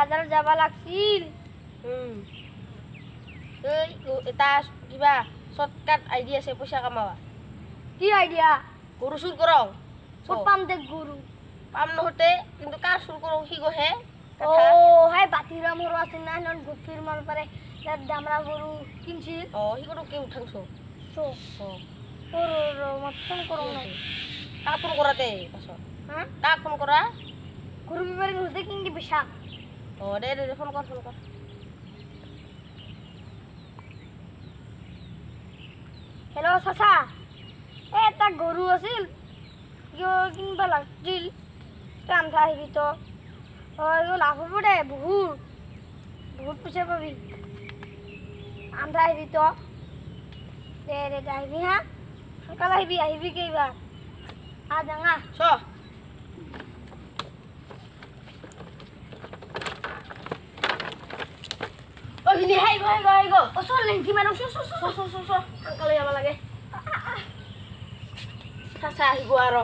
বাজাৰত যাব লাগছিল এটা কিবা শর্টকাট আইডিয়া আছে পয়সা কামাওয়া কি আইডিয়া গরু চুর করং ক'ত পাম দে গৰু পাম নহতে কিন্তু কাৰ চুৰ কৰং সি গহে ও হাই বাতিৰা মোৰ আছে না নন গুফিৰ মাল পাৰে তাত দামৰা গৰু কিনছিল সি কোনো কে উঠাংছো সো মত ফোন কৰং না কাক ফোন কৰাতে পাছত হা কাক ফোন কৰা গৰু বিবাৰে নুদে কিনকি বিশা দে ফোন কৰ হেল্ল' চাচা এটা গৰু আছিল কিয় কিনিব লাগছিল আন্ধা আহিবি তো লাভ হ'ব দে বহুত পইচা পাবি আন্ধা আহিবি তো দে আহিবি হা সোনকালে আহিবি কেইবাৰ যাঙা চ ভিনি হাইব চল লেংকি মাৰো সোনকালে যাব লাগে চাচা আহিব আৰু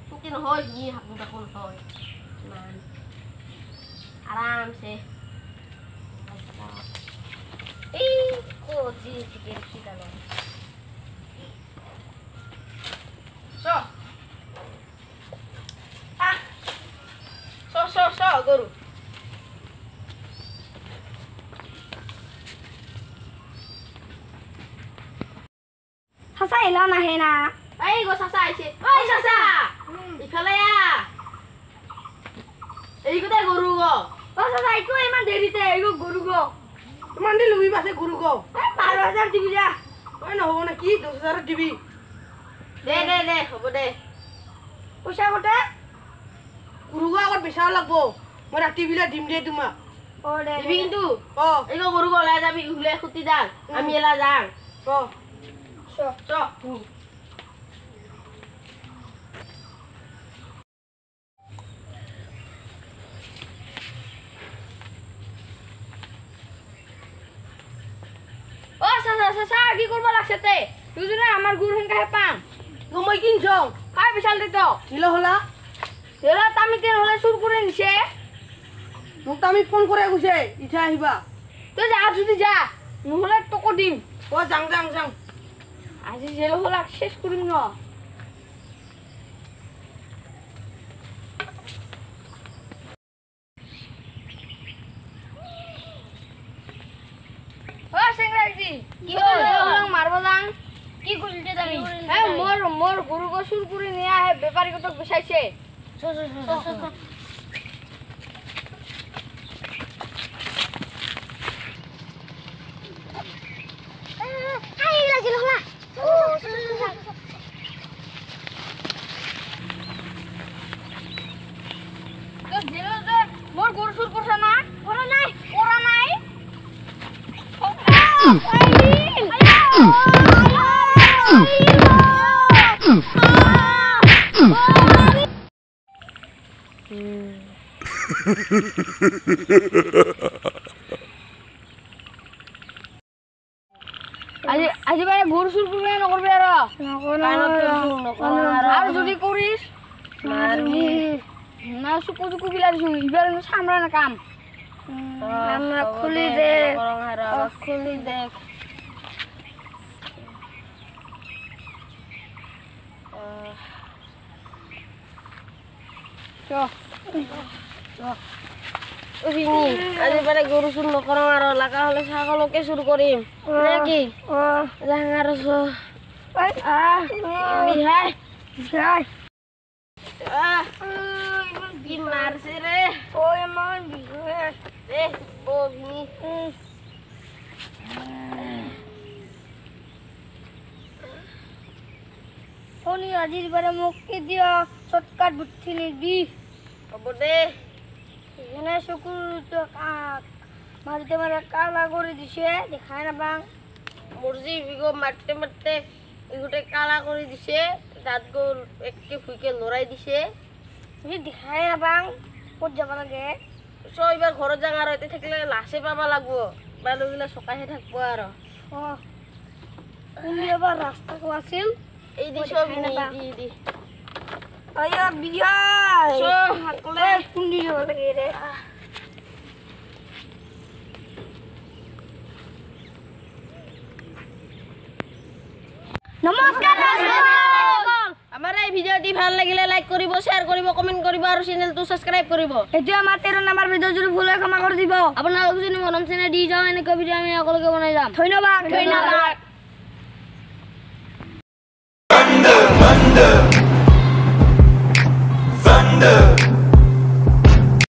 তোকে নহয় সি হাকু টাকু নহয় ইমান আৰামছে এই কজি চিকেন চিকেন চ গরু চাচা এলা নাহে না এই গো চাচা আইছে ওই চাচা ইফালে এই কোথায় গরু গো চাচা একো ইমান দেৰিতে এইগো গৰু গো ইমান দি লুবি পাছে গরু গো 12,000 দিবি যা ওই নহব নাকি 10,000 দিবি দে হ'ব দে পইচা কতে গরু গো আগত বেচাও লাগবো মই রাতি বিলা দিম দে তোমাক দে দিবি কিন্তু এই গরু গো ওলাই যাবি উলে খুঁটি দাল আমি এলা যাং চ চাচা কি কৰিব লাগছে তে দুজনে আমাৰ গুৰ হেনকাহে পাম মই কিনছং কাই বিশাল দে তো নিলো হলা তামি তেল হলে চুৰ কৰি নিছে মোক তামি ফোন করে গৈছে ইঠা আহিবা তই যা যদি যা নহলে তোকো দিম যাং আজি জেল হলাক শেষ কৰিম ন চেংৰাজি কি মাৰব যাং কি কৰিছে তুমি মোৰ গৰু গো চুৰ কৰি নিয়া হে বেপাৰী কতক বিচাইছে মোর গরু চুর করছে না ওরা নাই আজি বারে গরু চুর করবে নকরবে আর যদি করিস না চুকু বিলা দিছো এবার সামরা না কাম খুলি দে আজি বারে গরু চুর নকরং আর লাগা হলে ছাগলকে চুর করিম নাকি যাং আর কি মারছে রে আজির বারে মুক্তি দিয়া শর্টকাট বুদ্ধি নিবি হব দে এখানে শুকুর তো মারিতে মারে কালা করে দিছে দেখায় না বাং মুরজি বিগো মারতে এগুটে কালা করে দিছে দাঁত গোল এককে ফুইকে লড়াই দিছে দেখায় না বাং ক'ত যাব লাগে এবার ঘৰত যাং আর এতে থাকলে লাশে পাবা লাগবো বালুগুলা সকাহে থাকবো আর কোনদি আবার রাস্তা কো আছিল এই দি সব দেখাই না বা। দি আয়া বিয়াই সো হাকলে কোনদি যাব লাগে রে নমস্কার আমাৰ এই ভিডিঅ'টি ভাল লাগিলে লাইক কৰিব শ্বেয়াৰ কৰিব কমেন্ট কৰিব আৰু চেনেলটো সাবস্ক্ৰাইব কৰিব এইটো আমাৰ 13 নম্বৰ ভিডিঅ' যদি ভুল হয় ক্ষমা কৰি দিব আপোনালোক যদি মৰম চেনেল দি যাওঁ এনেকুৱা ভিডিঅ' আমি সকলোকে বনাই যাম ধন্যবাদ Thunder.